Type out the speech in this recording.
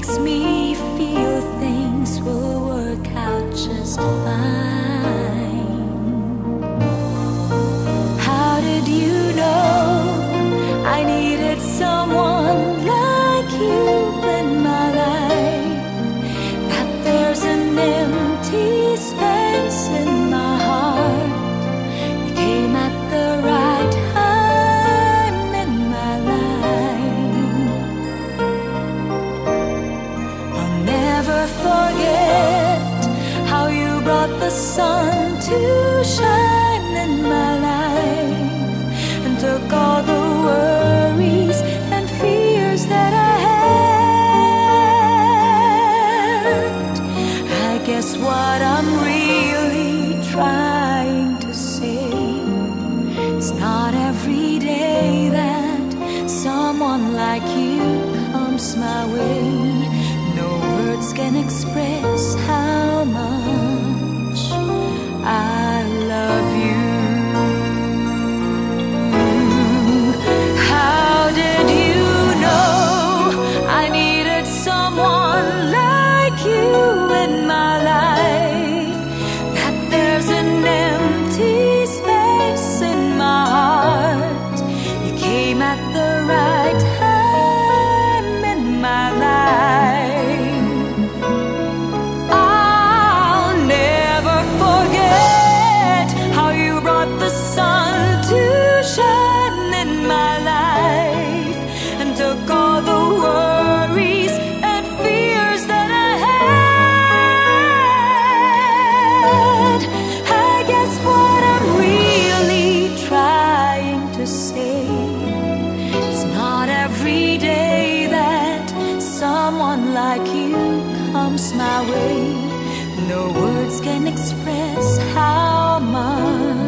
makes me feel things will work out just fine. How did you know I needed someone like you in my life? That there's an empty space in my heart. You came at the right time in my life. I'll never forget how you brought the sun to shine in my life and took all the worries and fears that I had. I guess what I'm really trying to say, it's not every day that someone like you comes my way. No words can express how much I love you. How did you know I needed someone like you in my life? That there's an empty space in my heart. You came at the right time in my life. I'll never forget how you brought the sun to shine in my life and took all the worries and fears that I had. I guess what I'm really trying to say, it's not every day that someone like you comes my way. No words can express how much